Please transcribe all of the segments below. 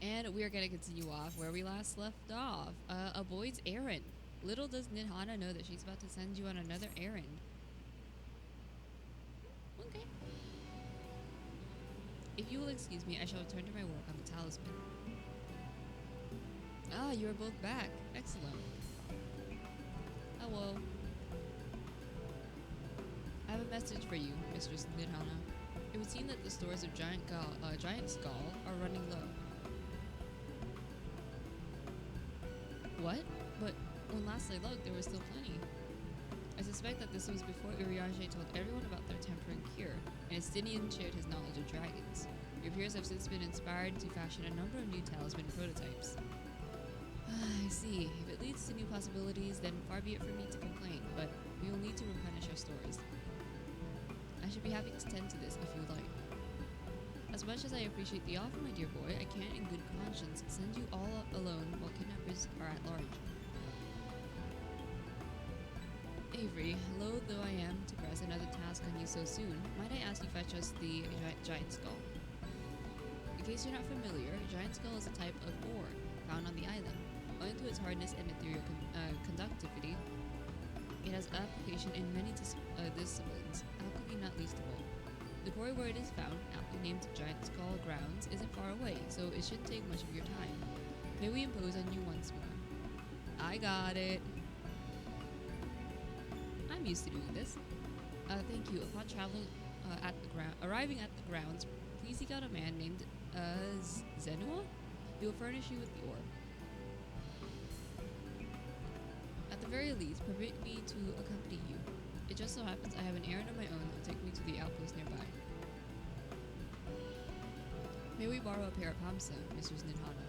And we are going to continue off where we last left off. A boy's errand. Little does Nidhana know that she's about to send you on another errand. Okay. If you will excuse me, I shall return to my work on the talisman. Ah, you are both back. Excellent. Hello. I have a message for you, Mistress Nidhana. It would seem that the stores of Giant Skull are running low. What? But when last I looked, there was still plenty. I suspect that this was before Urianger told everyone about their tempering cure, and Estinian shared his knowledge of dragons. Your peers have since been inspired to fashion a number of new talisman prototypes. I see. If it leads to new possibilities, then far be it for me to complain, but we will need to replenish our stores. I should be happy to tend to this if you would like. As much as I appreciate the offer, my dear boy, I can't in good conscience send you all alone while kidnappers are at large. Avery, loath though I am to press another task on you so soon, might I ask you fetch us the giant skull? In case you're not familiar, giant skull is a type of ore found on the island. Owing to its hardness and ethereal conductivity, it has application in many disciplines, alchemy not least of all. The quarry where it is found, aptly named Giant Skull Grounds, isn't far away, so it shouldn't take much of your time. May we impose on you once more. I got it. I'm used to doing this. Thank you. Upon traveling arriving at the grounds, please seek out a man named Zenua. He will furnish you with the ore. At the very least, permit me to accompany you. It just so happens I have an errand of my own that will take me to the outpost nearby. May we borrow a pair of hamsa, Mrs. Nidhana?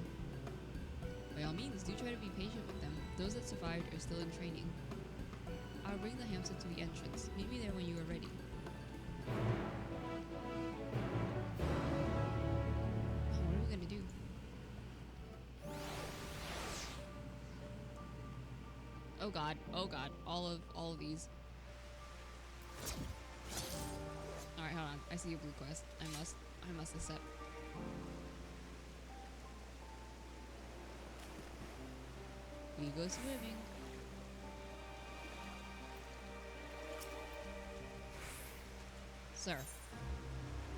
By all means, do try to be patient with them. Those that survived are still in training. I'll bring the hamsa to the entrance. Meet me there when you are ready. What are we gonna do? Oh god, all of these. Alright, hold on. I see a blue quest. I must accept. We go swimming. Sir.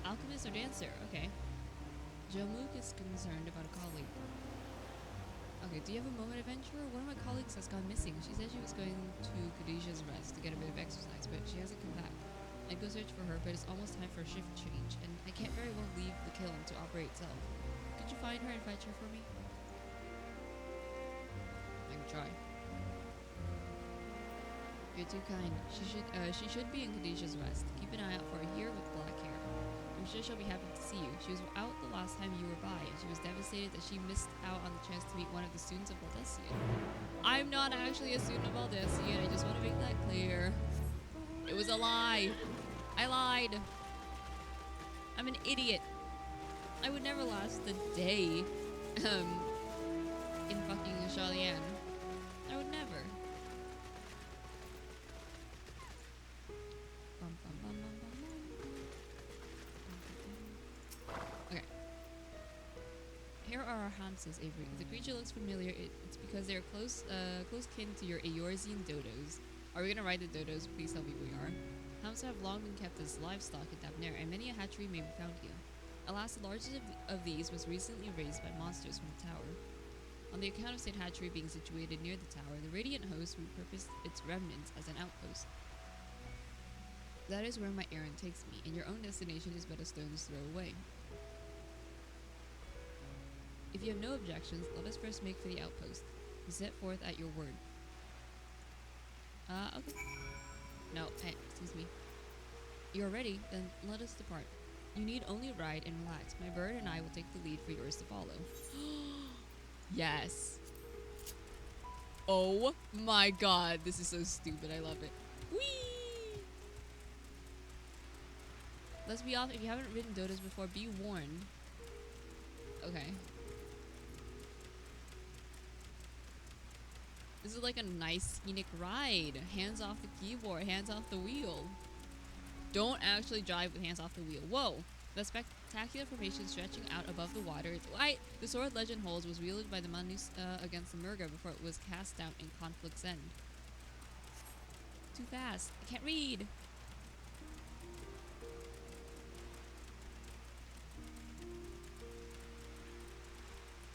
Alchemist or dancer? Okay. Jomuk is concerned about a colleague. Okay, do you have a moment, adventurer? One of my colleagues has gone missing. She said she was going to Khadijah's rest to get a bit of exercise, but she hasn't come back. I'd go search for her, but it's almost time for a shift change, and I can't very well leave the kiln to operate itself. Could you find her and fetch her for me? I can try. You're too kind. She should be in Khadijah's rest. Keep an eye out for her here with black hair. I'm sure she'll be happy to see you. She was out the last time you were by, and she was devastated that she missed out on the chance to meet one of the students of Valdesian. I'm not actually a student of Valdesian. I just want to make that clear. It was a lie. I lied. I'm an idiot. I would never last a day in fucking Shalian. I would never. Okay. Here are our hamsas, Avery. If the creature looks familiar, it's because they're close kin to your Eorzean dodos. Are we gonna ride the dodos? Please tell me we are. Hamsa have long been kept as livestock in Dabner, and many a hatchery may be found here. Alas, the largest of these was recently raised by monsters from the tower. On the account of St. Hatchery being situated near the tower, the Radiant Host repurposed its remnants as an outpost. That is where my errand takes me, and your own destination is but a stone's throw away. If you have no objections, let us first make for the outpost. We set forth at your word. Okay. No, hey, excuse me. You're ready, then let us depart. You need only ride and relax. My bird and I will take the lead for yours to follow. Yes. Oh my god, this is so stupid. I love it. Whee! Let's be off. If you haven't ridden dodos before, be warned. Okay. This is like a nice scenic ride. Hands off the keyboard, hands off the wheel. Don't actually drive with hands off the wheel. Whoa! The spectacular formation stretching out above the water. The sword legend holds was wielded by the Manus against the Murga before it was cast down in Conflict's End. Too fast. I can't read.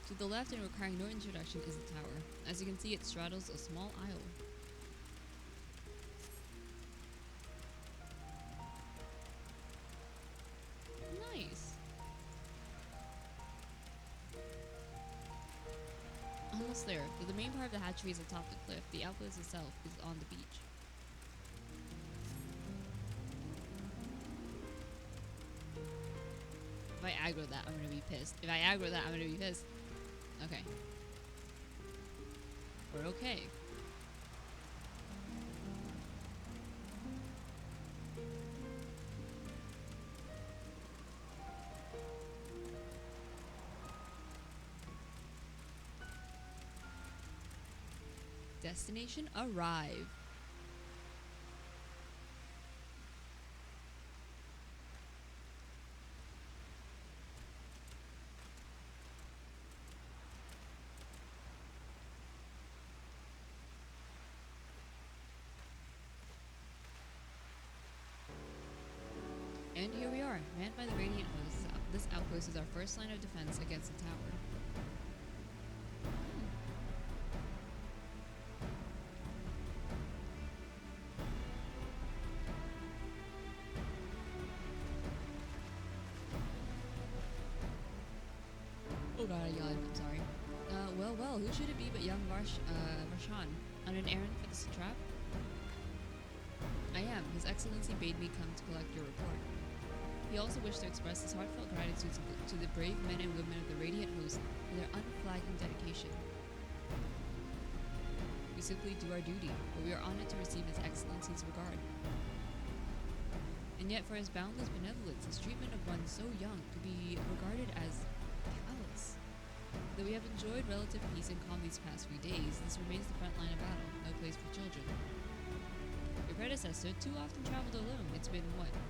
To the left and requiring no introduction is the tower. As you can see, it straddles a small isle. Nice. Almost there. Though the main part of the hatchery is atop the cliff, the outpost itself is on the beach. If I aggro that, I'm gonna be pissed. If I aggro that, I'm gonna be pissed. Okay. We're okay. Destination arrive. And here we are, manned by the Radiant hosts. This outpost is our first line of defense against the tower. Oh god, I yawned. I'm sorry. Well, who should it be but young Varshan? On an errand for the satrap? I am. His Excellency bade me come to collect your report. He also wished to express his heartfelt gratitude to the brave men and women of the Radiant Host for their unflagging dedication. We simply do our duty, but we are honored to receive His Excellency's regard. And yet for his boundless benevolence, his treatment of one so young could be regarded as callous. Though we have enjoyed relative peace and calm these past few days, this remains the front line of battle, no place for children. Your predecessor too often traveled alone. It's been,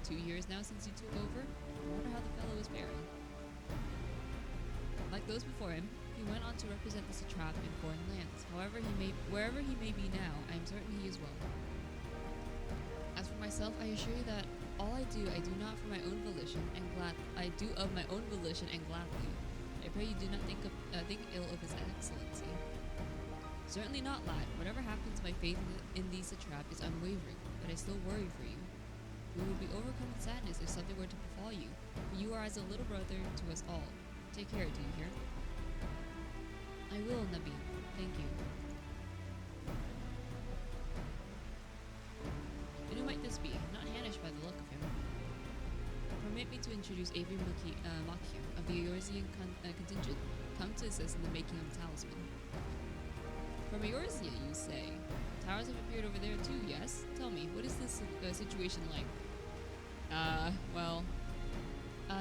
2 years now since you took over? I wonder how the fellow is faring. Like those before him, he went on to represent the satrap in foreign lands. Wherever he may be now, I am certain he is well. As for myself, I assure you that all I do not for my own volition, and I do of my own volition and gladly. I pray you do not think ill of His Excellency. Certainly not, lad. Whatever happens, my faith in thee, satrap, is unwavering, but I still worry for you. We would be overcome with sadness if something were to befall you, for you are as a little brother to us all. Take care, do you hear? I will, Nabi. Thank you. And who might this be? Not Hanish by the look of him. Permit me to introduce Avery Makia of the Eorzean contingent, come to assist in the making of a talisman. From Eorzea, you say? Towers have appeared over there too, yes? Tell me, what is this situation like?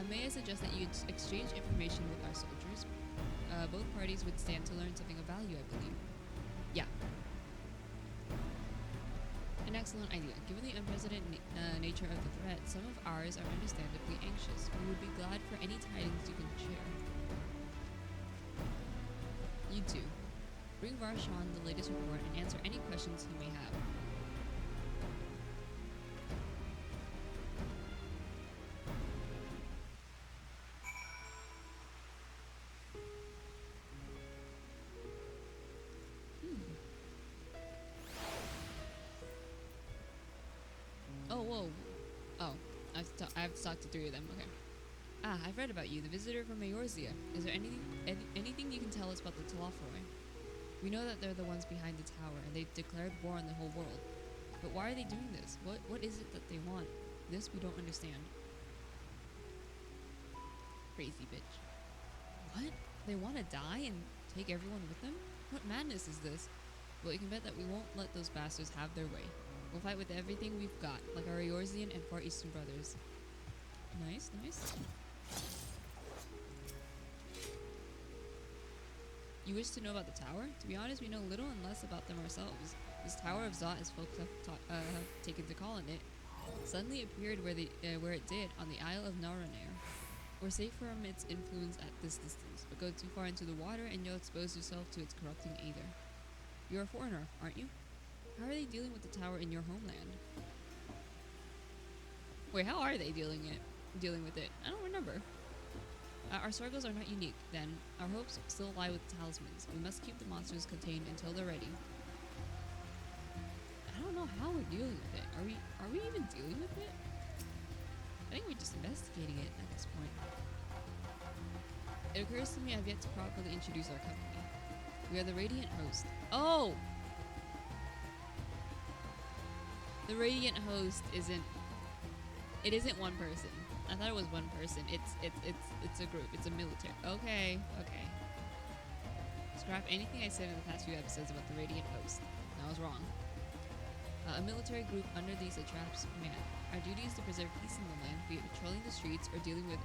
May I suggest that you exchange information with our soldiers? Both parties would stand to learn something of value, I believe. Yeah. An excellent idea. Given the unprecedented nature of the threat, some of ours are understandably anxious. We would be glad for any tidings you can share. You too. Bring Varshan the latest report and answer any questions he may have. Oh, whoa. Oh, I have to talk to 3 of them. Okay. I've read about you, the visitor from Eorzea. Is there anything you can tell us about the Telophoroi? We know that they're the ones behind the tower, and they've declared war on the whole world. But why are they doing this? What is it that they want? This we don't understand. Crazy bitch. What? They want to die and take everyone with them? What madness is this? Well, you can bet that we won't let those bastards have their way. We'll fight with everything we've got, like our Eorzean and Far Eastern brothers. Nice, nice. You wish to know about the tower? To be honest, we know little and less about them ourselves. This Tower of Zot, as folks have taken to calling it, suddenly appeared where it did on the Isle of Naraner. We're safe from its influence at this distance, but go too far into the water and you'll expose yourself to its corrupting aether. You're a foreigner, aren't you? How are they dealing with the tower in your homeland? Wait, how are they dealing with it? I don't remember. Our struggles are not unique, then. Our hopes still lie with the talismans. We must keep the monsters contained until they're ready. I don't know how we're dealing with it. Are we even dealing with it? I think we're just investigating it at this point. It occurs to me I've yet to properly introduce our company. We are the Radiant Host. Oh! The Radiant Host isn't one person. I thought it was one person. It's a group. It's a military. Okay. Scrap anything I said in the past few episodes about the Radiant Host. I was wrong. A military group under the satrap's command. Our duty is to preserve peace in the land, be it patrolling the streets or dealing with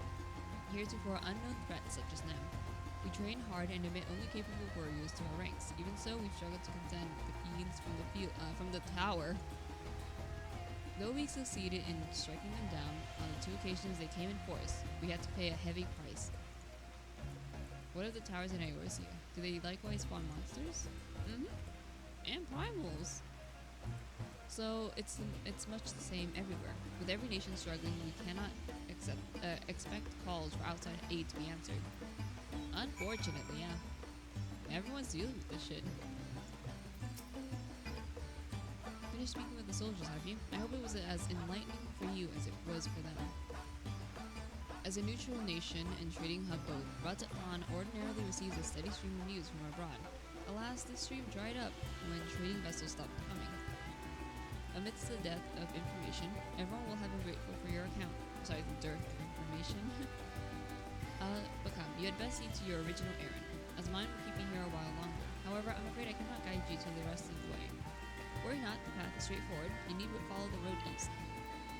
heretofore unknown threats such as them. We train hard and admit only capable warriors to our ranks. Even so, we've struggled to contend with the fiends from the tower. Though we succeeded in striking them down on the 2 occasions they came in force, we had to pay a heavy price. What of the towers in Eorzea? Do they likewise spawn monsters? And primals. So it's much the same everywhere. With every nation struggling, we cannot expect calls for outside aid to be answered. Unfortunately, yeah. Everyone's dealing with this shit. Finished speaking with the soldiers, have you? I hope it was as enlightening for you as it was for them. As a neutral nation and trading hub both, Ratan ordinarily receives a steady stream of news from abroad. Alas, this stream dried up when trading vessels stopped coming. Amidst the dearth of information, everyone will have been grateful for your account. Sorry, the dearth of information. But come, you had best see to your original errand, as mine will keep me here a while longer. However, I'm afraid I cannot guide you to the rest of the way. Worry not, the path is straightforward. You need but follow the road east.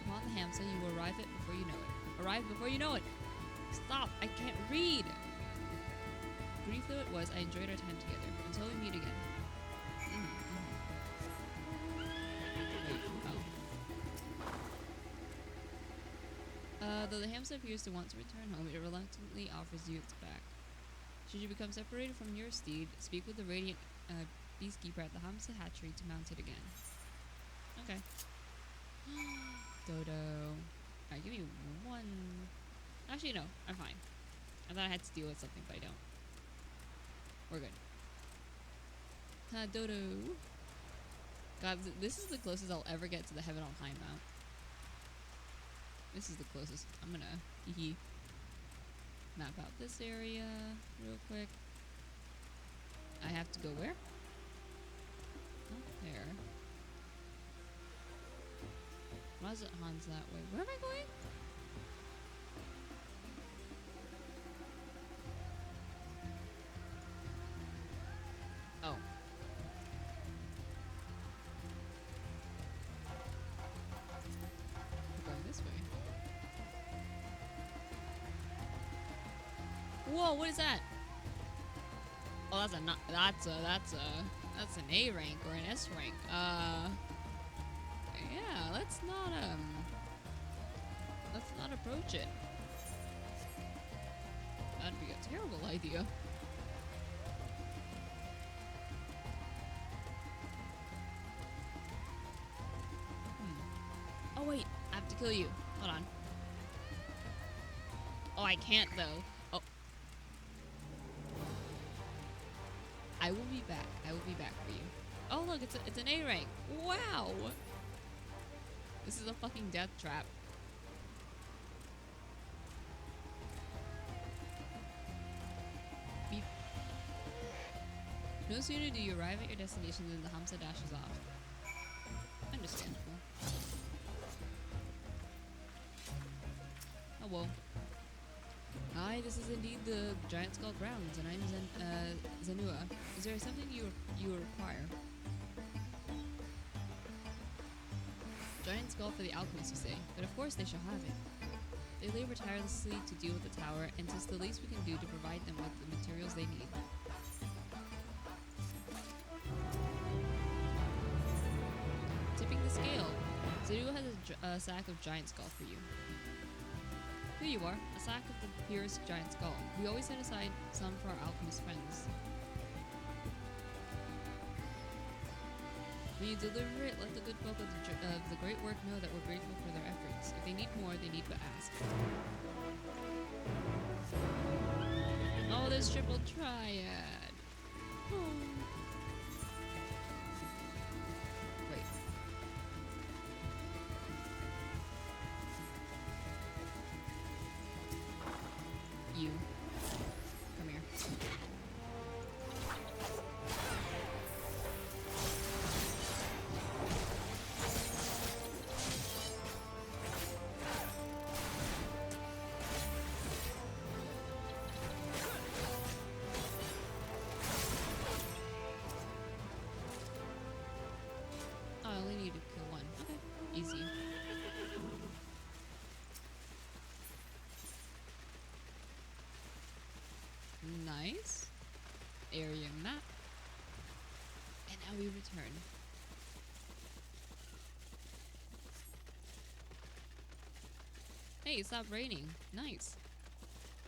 Upon the Hamsa, you will arrive it before you know it. Arrive before you know it! Stop! I can't read! Brief though it was, I enjoyed our time together. Until we meet again. Though the Hamsa appears to want to return home, it reluctantly offers you its back. Should you become separated from your steed, speak with the Radiant Beastkeeper at the Hamsa hatchery to mount it again. Okay. Dodo. Alright, give me one. Actually, no, I'm fine. I thought I had to deal with something, but I don't. We're good. Dodo. God, this is the closest I'll ever get to the Heaven on High mount. This is the closest. I'm gonna map out this area real quick. I have to go where? Up there. Razathan's that way. Where am I going? Oh. We're going this way. Whoa, what is that? Oh, that's an A rank or an S rank. Yeah, let's not approach it. That'd be a terrible idea. Oh wait, I have to kill you. Hold on. Oh, I can't though. Oh. I will be back. I will be back for you. Oh look, it's an A rank. Wow. This is a fucking death trap. Beep. No sooner do you arrive at your destination than the Hamsa dashes off. Understandable. Oh well. Hi, this is indeed the Giant Skull Grounds, and I'm Zenua. Is there something you require? Giant Skull for the alchemists, you say? But of course they shall have it. They labor tirelessly to deal with the tower, and 'tis the least we can do to provide them with the materials they need. Tipping the scale. Zenua has a sack of Giant Skull for you. Here you are, a sack of the purest giant skull. We always set aside some for our alchemist friends. When you deliver it, let the good folk of the great work know that we're grateful for their efforts. If they need more, they need but ask. Oh, there's triple triad. Oh. Wait. You. Come here. Oh, I only need to kill one. Okay. Easy. Nice. Area map. And now we return. Hey, it stopped raining. Nice.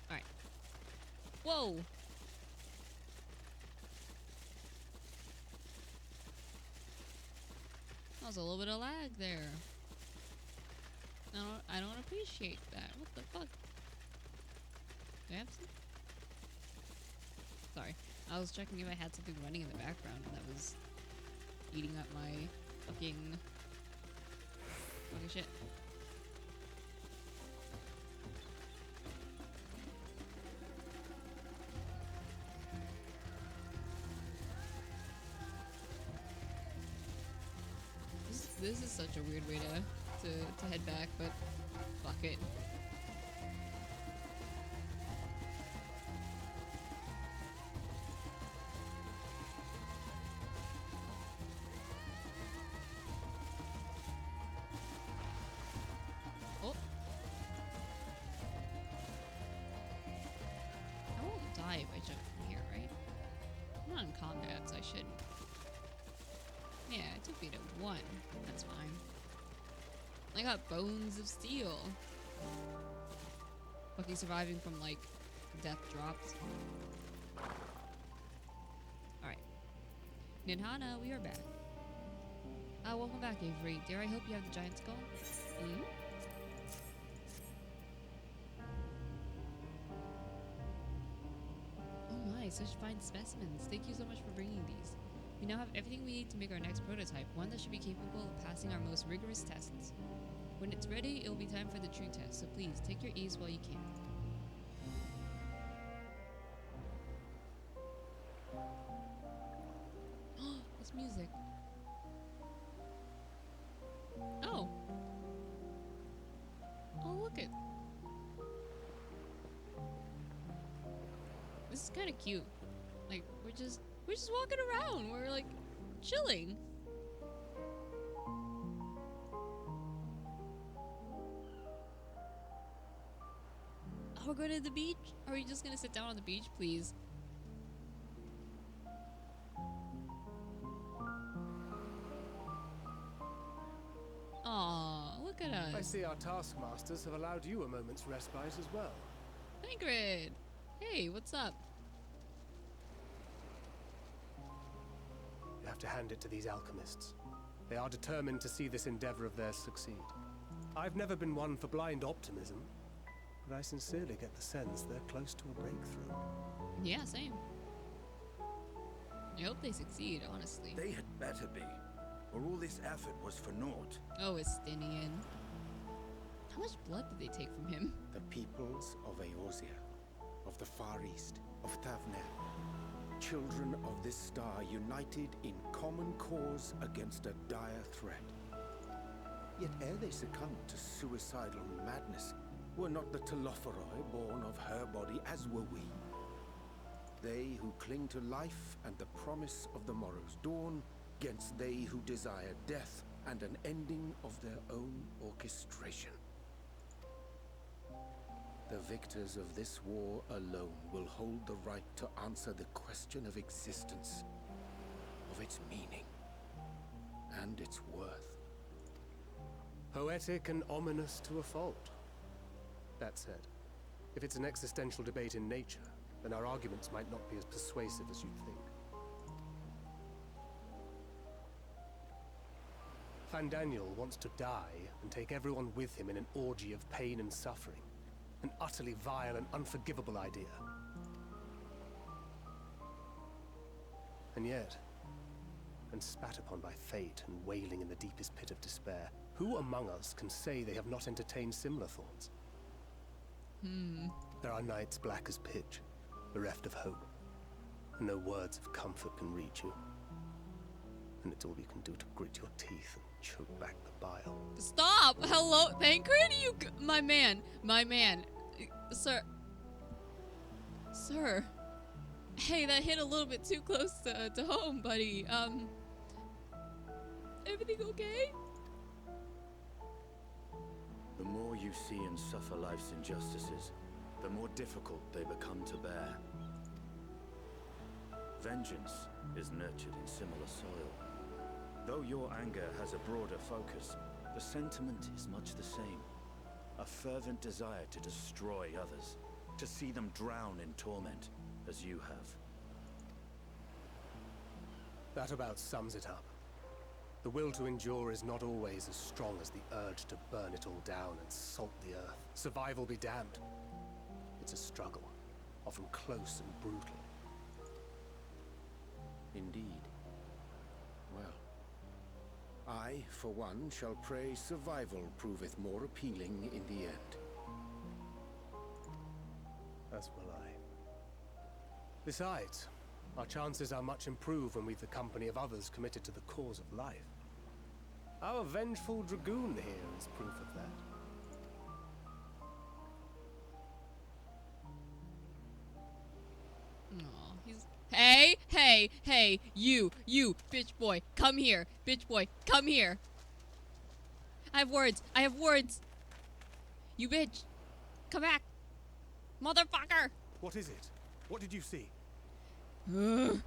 Alright. Whoa! That was a little bit of lag there. I don't appreciate that. What the fuck? Do I have some? Sorry. I was checking if I had something running in the background and that was eating up my fucking shit. This is such a weird way to head back, but fuck it. Oh. I won't die if I jump from here, right? I'm not in combat, so I shouldn't. Yeah, it took me to 1. That's fine. I got bones of steel. Fucking surviving from, like, death drops. Alright. Ninhana, we are back. Welcome back, Avery. Dare I hope you have the giant skull? Hmm? Oh my, such fine specimens. Thank you so much for bringing these. We now have everything we need to make our next prototype, one that should be capable of passing our most rigorous tests. When it's ready, it will be time for the true test, so please, take your ease while you can. That's music. Oh! Oh, look it. This is kind of cute. Like, we're just walking around. We're like chilling. Oh, we're going to the beach? Are we just gonna sit down on the beach, please? Aw, look at us. I see our taskmasters have allowed you a moment's respite as well. Ingrid! Hey, what's up? You have to hand it to these alchemists. They are determined to see this endeavor of theirs succeed. I've never been one for blind optimism, but I sincerely get the sense they're close to a breakthrough. Yeah, same. I hope they succeed, honestly. They had better be, or all this effort was for naught. Oh, Estinian. How much blood did they take from him? The peoples of Eorzea, of the Far East, of Thavner, children of this star united in common cause against a dire threat. Yet ere they succumbed to suicidal madness, were not the Telophoroi born of her body as were we? They who cling to life and the promise of the morrow's dawn, against they who desire death and an ending of their own orchestration. The victors of this war alone will hold the right to answer the question of existence, of its meaning, and its worth. Poetic and ominous to a fault. That said, if it's an existential debate in nature, then our arguments might not be as persuasive as you'd think. Fandaniel wants to die and take everyone with him in an orgy of pain and suffering. An utterly vile and unforgivable idea. And yet, when spat upon by fate and wailing in the deepest pit of despair, who among us can say they have not entertained similar thoughts? There are nights black as pitch, bereft of hope, and no words of comfort can reach you. And it's all you can do to grit your teeth and choke back the bile. Stop! Hello, Thancred, my man, sir. Hey, that hit a little bit too close to home, buddy. Everything okay? The more you see and suffer life's injustices, the more difficult they become to bear. Vengeance is nurtured in similar soil. Though your anger has a broader focus, the sentiment is much the same. A fervent desire to destroy others, to see them drown in torment, as you have. That about sums it up. The will to endure is not always as strong as the urge to burn it all down and salt the earth. Survival be damned. It's a struggle, often close and brutal. Indeed. Well, I, for one, shall pray survival proveth more appealing in the end. As will I. Besides, our chances are much improved when we've the company of others committed to the cause of life. Our vengeful dragoon here is proof of that. Aw, he's... Hey, you, bitch boy, come here. Bitch boy, come here. I have words. You bitch. Come back. Motherfucker. What is it? What did you see? Bitch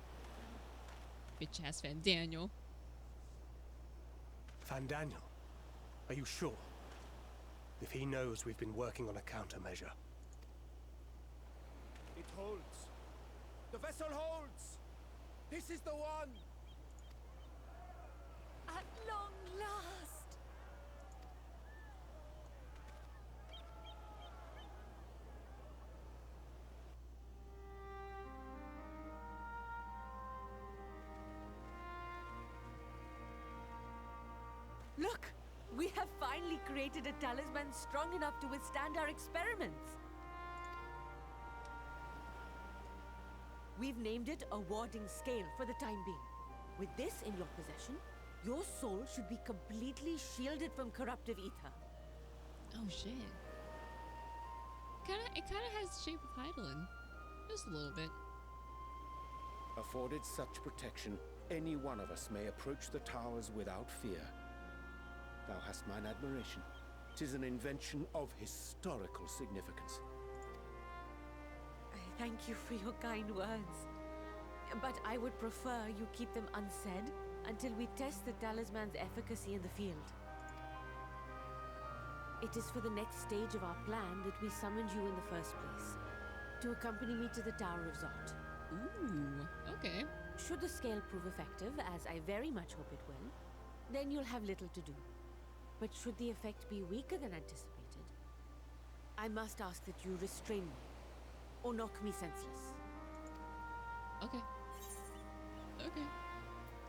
ass Fandaniel. Fandaniel? Are you sure? If he knows we've been working on a countermeasure. It holds. The vessel holds! This is the one! At long last! Look! We have finally created a talisman strong enough to withstand our experiments! We've named it a warding scale for the time being. With this in your possession, your soul should be completely shielded from corruptive ether. Oh shit. It kinda has the shape of Hydaelyn. Just a little bit. Afforded such protection, any one of us may approach the towers without fear. Thou hast mine admiration. 'Tis an invention of historical significance. I thank you for your kind words. But I would prefer you keep them unsaid until we test the talisman's efficacy in the field. It is for the next stage of our plan that we summoned you in the first place. To accompany me to the Tower of Zot. Ooh, okay. Should the scale prove effective, as I very much hope it will, then you'll have little to do. But should the effect be weaker than anticipated, I must ask that you restrain me, or knock me senseless. Okay.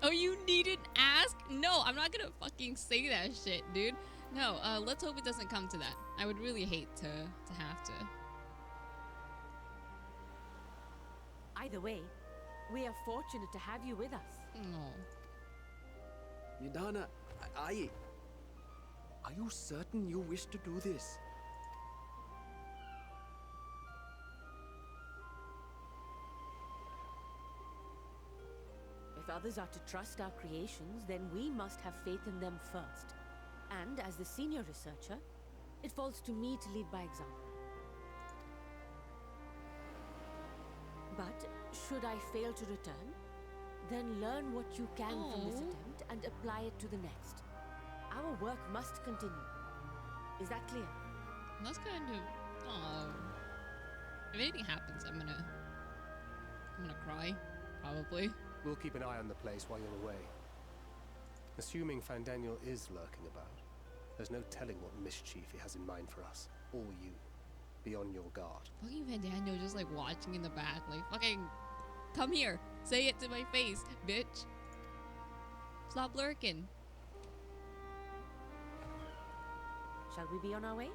Oh, you needn't ask? No, I'm not gonna fucking say that shit, dude. No, let's hope it doesn't come to that. I would really hate to have to. Either way, we are fortunate to have you with us. No. Nidana, are you certain you wish to do this? If others are to trust our creations, then we must have faith in them first. And as the senior researcher, it falls to me to lead by example. But should I fail to return, then learn what you can from this attempt and apply it to the next. Our work must continue. Is that clear? That's kind of Oh. If anything happens, I'm gonna cry. Probably. We'll keep an eye on the place while you're away. Assuming Fandaniel is lurking about, there's no telling what mischief he has in mind for us, or you. Be on your guard. Fucking Van Daniel just like watching in the back, like fucking come here, say it to my face, bitch. Stop lurking. Shall we be on our way?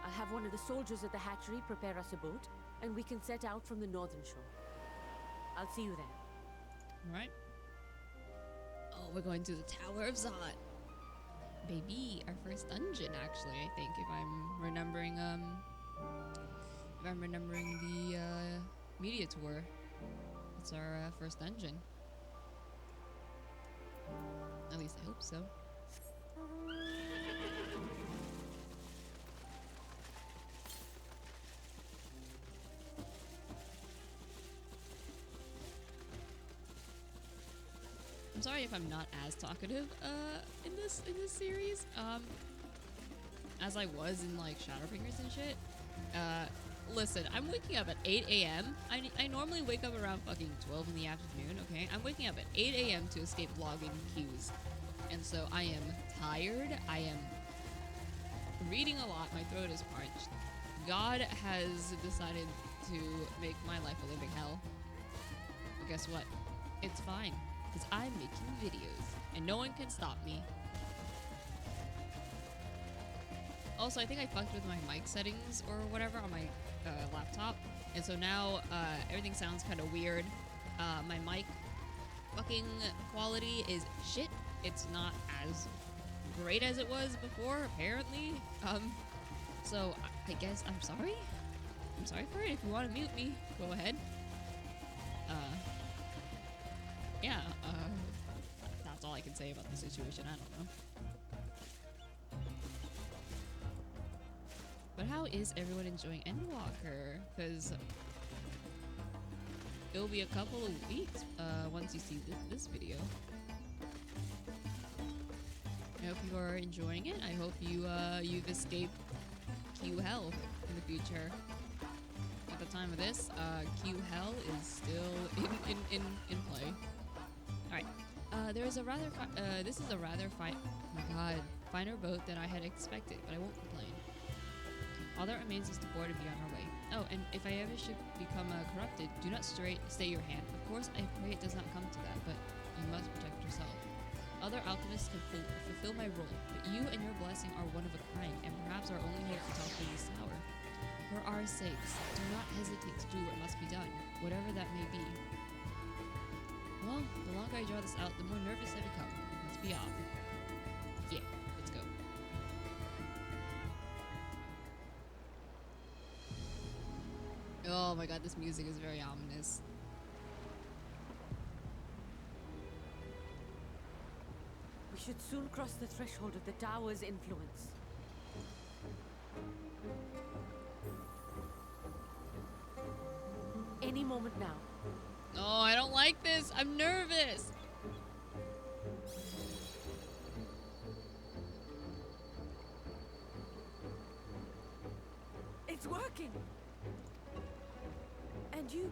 I'll have one of the soldiers at the hatchery prepare us a boat, and we can set out from the northern shore. I'll see you there. Alright. Oh, we're going to the Tower of Zod. Baby, our first dungeon actually, I think, if I'm remembering the media tour. It's our first dungeon. At least I hope so. I'm sorry if I'm not as talkative in this series as I was in like Shadowbringers and shit. Listen, I'm waking up at 8 a.m. I normally wake up around fucking 12 in the afternoon, okay? I'm waking up at 8 a.m. to escape vlogging queues. And so I am tired. I am reading a lot. My throat is parched. God has decided to make my life a living hell. But guess what? It's fine. Because I'm making videos. And no one can stop me. Also, I think I fucked with my mic settings or whatever on my laptop. And so now everything sounds kind of weird. My mic fucking quality is shit. It's not as great as it was before, apparently. So I guess I'm sorry. I'm sorry for it. If you want to mute me, go ahead. Yeah, that's all I can say about the situation. I don't know. But how is everyone enjoying Endwalker? Because it'll be a couple of weeks once you see this video. I hope you are enjoying it. I hope you've escaped Q Hell in the future. At the time of this, Q Hell is still in play. All right. This is a rather finer boat than I had expected, but I won't complain. All that remains is to board and be on our way. Oh, and if I ever should become corrupted, do not stay your hand. Of course, I pray it does not come to that, but you must protect yourself. Other alchemists can fulfill my role, but you and your blessing are one of a kind, and perhaps our only hope to top this tower. For our sakes, do not hesitate to do what must be done, whatever that may be. Well, the longer I draw this out, the more nervous I become. Let's be off. Yeah, let's go. Oh my god, this music is very ominous. We should soon cross the threshold of the tower's influence. Any moment now. Oh, I don't like this. I'm nervous. It's working. And you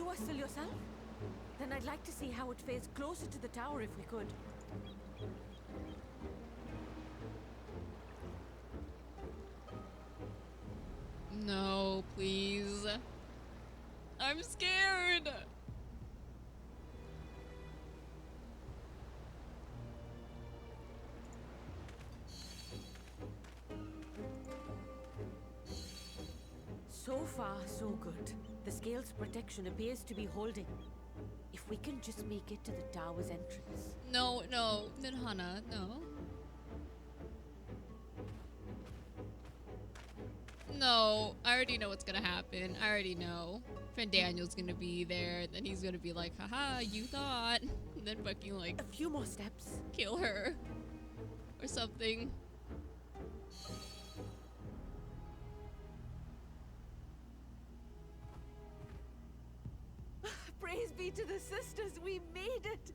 are still yourself? Then I'd like to see how it fares closer to the tower if we could. No, please. I'm scared. So far, so good. The scale's protection appears to be holding. If we can just make it to the tower's entrance. No, Nirhana, no. No, I already know what's gonna happen. I already know. Fandaniel's gonna be there, then he's gonna be like, haha, you thought. And then fucking like A few more steps. kill her. Or something. Praise be to the sisters, we made it!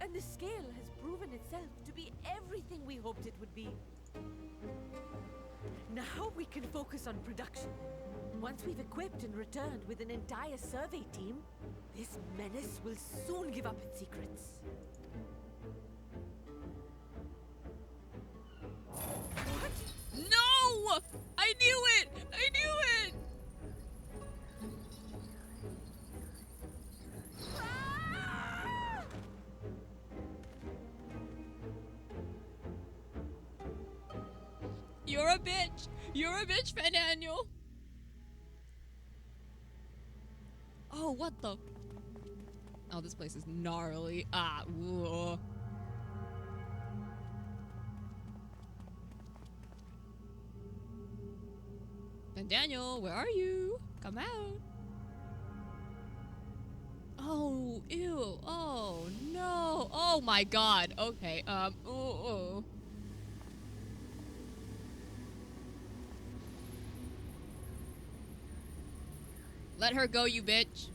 And the scale has proven itself to be everything we hoped it would be. Now we can focus on production. Once we've equipped and returned with an entire survey team, this menace will soon give up its secrets. What? No! I knew it! I knew it! Ah! You're a bitch! You're a bitch, Daniel! Oh, what the? Oh, this place is gnarly. Ah, whoa. And Daniel, where are you? Come out. Oh, ew. Oh, no. Oh my god. Okay, oh. Let her go, you bitch.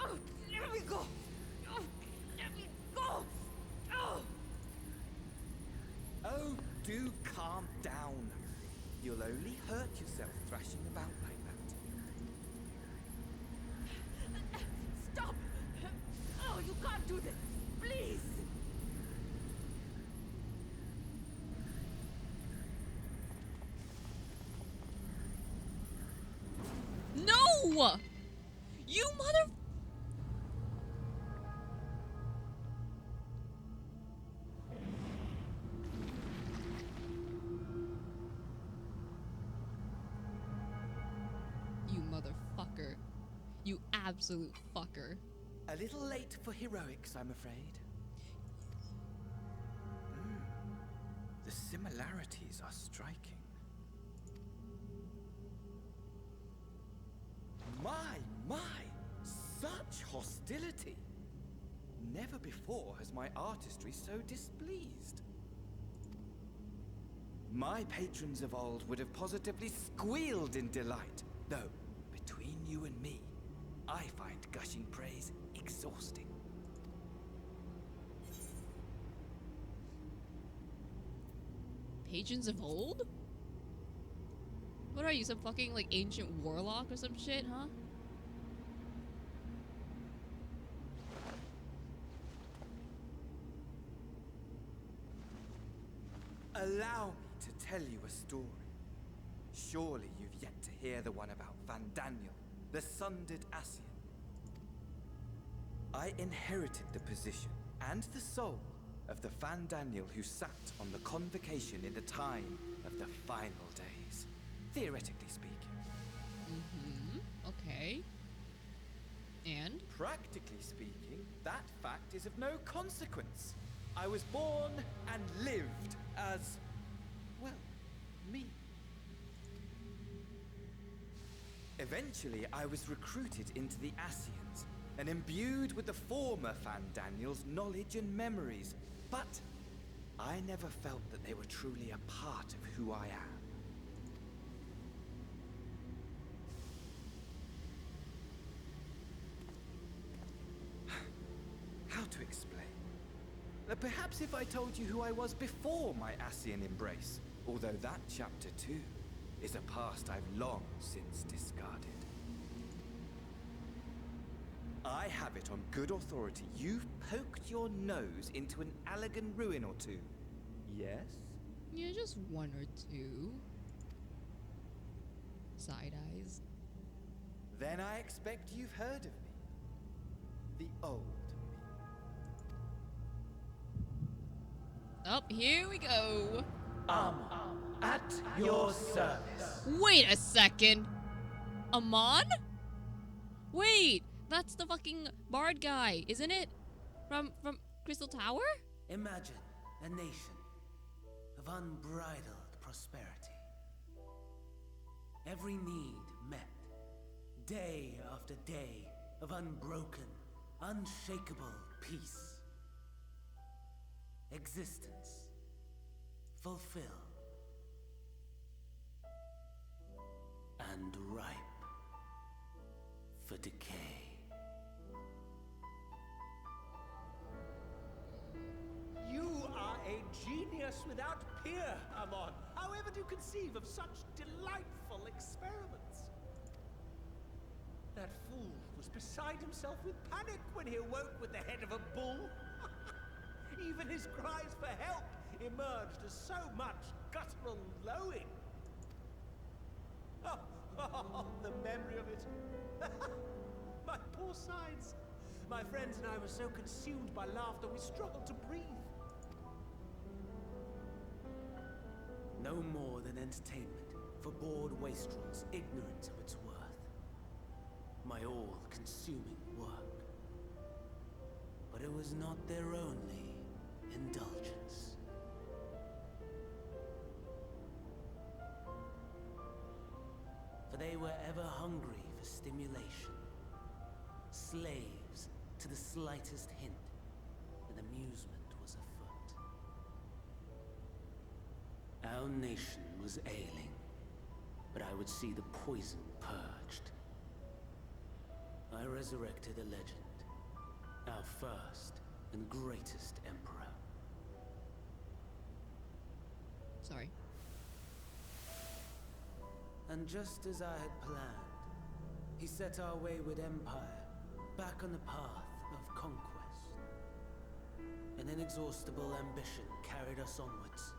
Oh, let me go! Oh, let me go! Oh! Oh, do calm down. You'll only hurt yourself thrashing about like that. Stop! Oh, you can't do this! Please! No! You mother... You motherfucker. You absolute fucker. A little late for heroics, I'm afraid. The similarities are striking. My! Such hostility! Never before has my artistry so displeased. My patrons of old would have positively squealed in delight, though, between you and me, I find gushing praise exhausting. Patrons of old? What are you, some fucking, like, ancient warlock or some shit, huh? Allow me to tell you a story. Surely you've yet to hear the one about Van Daniel, the sundered Ascian. I inherited the position and the soul of the Van Daniel who sat on the convocation in the time of the final days, theoretically speaking. Okay. And? Practically speaking, that fact is of no consequence. I was born and lived as, well, me. Eventually, I was recruited into the Ascians and imbued with the former Van Daniel's knowledge and memories, but I never felt that they were truly a part of who I am. How to explain? Perhaps if I told you who I was before my Ascian embrace, although that chapter too is a past I've long since discarded. I have it on good authority you've poked your nose into an Allegan ruin or two. Yes? Yeah, just one or two. Side eyes. Then I expect you've heard of me. The old me. Up, here we go. At your service. Wait a second. Amon? Wait, that's the fucking bard guy, isn't it? From Crystal Tower? Imagine a nation of unbridled prosperity. Every need met. Day after day of unbroken, unshakable peace. Existence fulfilled and ripe for decay. You are a genius. genius without peer, Amon. However do you conceive of such delightful experiments? That fool was beside himself with panic when he awoke with the head of a bull. Even his cries for help emerged as so much guttural lowing. Oh, the memory of it. My poor sides. My friends and I were so consumed by laughter we struggled to breathe. No more than entertainment for bored wastrels ignorant of its worth. My all-consuming work. But it was not their only indulgence. For they were ever hungry for stimulation. Slaves to the slightest hint that amusement was afoot. Our nation was ailing, but I would see the poison purged. I resurrected a legend, our first and greatest emperor. Sorry. And just as I had planned, he set our wayward empire back on the path of conquest. An inexhaustible ambition carried us onwards.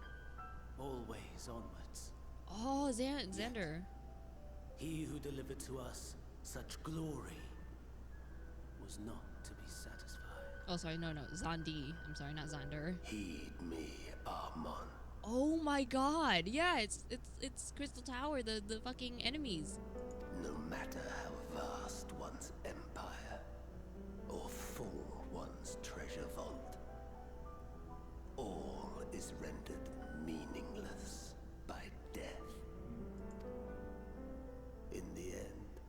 Always onwards. Oh, Xander. He who delivered to us such glory was not to be satisfied. Oh, sorry, no, Zandi. I'm sorry, not Xander. Heed me, Armon. Oh my god, yeah, it's Crystal Tower, the fucking enemies. No matter how vast one's empire, or full one's treasure vault, all is rendered meaningless by death. In the end,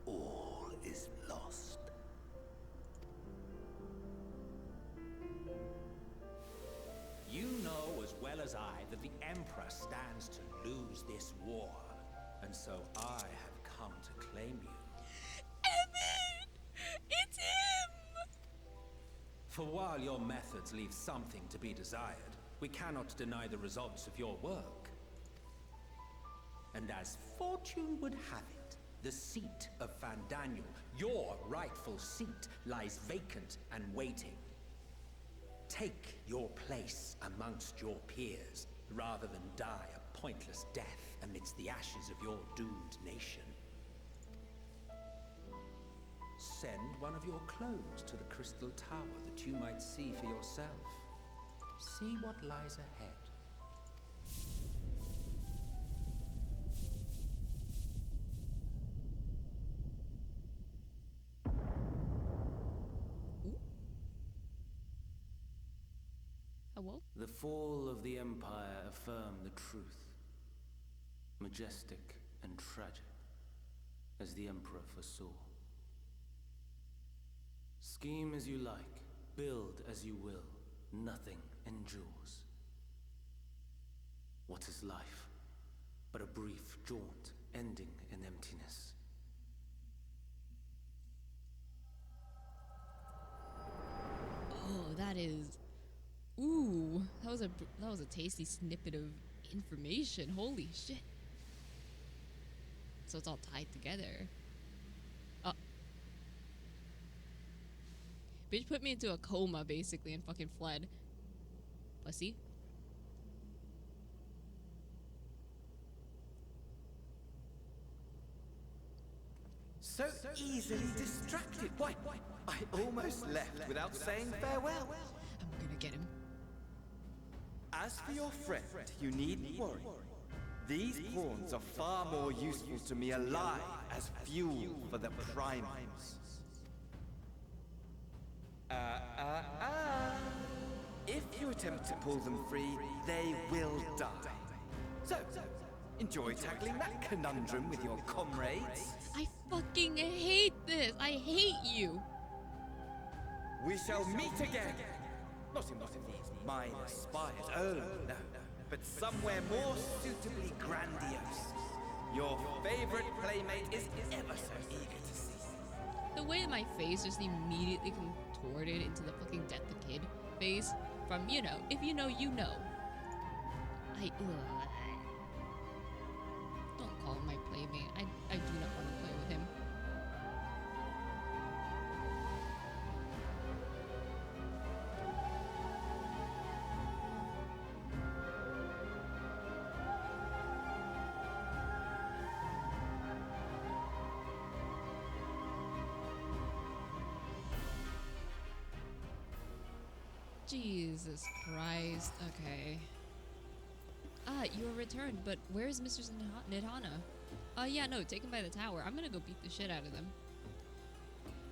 all is lost. You know as well as I that the Emperor stands to lose this war. And so I have come to claim you. Evan! It's him! For while your methods leave something to be desired, we cannot deny the results of your work. And as fortune would have it, the seat of Fandaniel, your rightful seat, lies vacant and waiting. Take your place amongst your peers, rather than die a pointless death amidst the ashes of your doomed nation. Send one of your clones to the Crystal Tower that you might see for yourself. See what lies ahead. Hello? The fall of the Empire affirmed the truth. Majestic and tragic, as the Emperor foresaw. Scheme as you like, build as you will, nothing endures. What is life but a brief jaunt ending in emptiness? Oh, that is... Ooh, that was a tasty snippet of information. Holy shit. So it's all tied together. Bitch put me into a coma, basically, and fucking fled. Pussy. So easily distracted. Why, I almost left without saying farewell. I'm gonna get him. As for your friend, you needn't worry. These pawns are far more useful to me alive as fuel for the primates. If you attempt to pull them free, they will die. So, enjoy tackling that conundrum with your comrades. I fucking hate this. I hate you. We shall meet again. Not in these minor spires, oh no, but somewhere more suitably grandiose. Your favorite playmate is ever so eager to see. The way that my face just immediately contorted into the fucking Death the Kid face From, you know, if you know, you know. Don't call him my playmate. I do not want to play with him. Jesus Christ. Okay. Ah, you are returned, but where's Mr. Nidhana? Yeah, no, take him by the tower. I'm gonna go beat the shit out of them.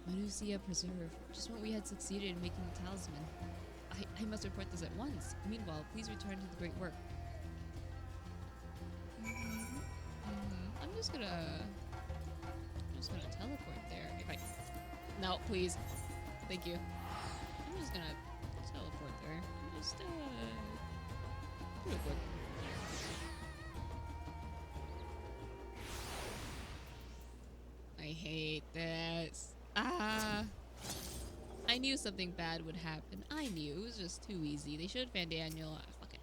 Manusia Preserve. Just when we had succeeded in making the talisman. I must report this at once. Meanwhile, please return to the great work. I'm just gonna teleport there. If I... No, please. Thank you. I'm just gonna teleport there. Just, real quick. I hate this. Ah! I knew something bad would happen. I knew. It was just too easy. They showed Van Daniel. Fucking...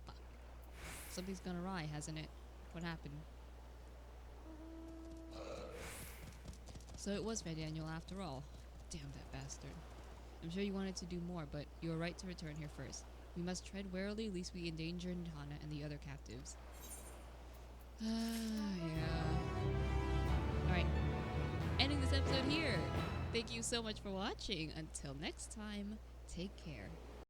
Fuck. Something's gone awry, hasn't it? What happened? So it was Van Daniel after all. Damn that bastard. I'm sure you wanted to do more, but you are right to return here first. We must tread warily, lest we endanger Nidhana and the other captives. Yeah. Alright. Ending this episode here. Thank you so much for watching. Until next time, take care.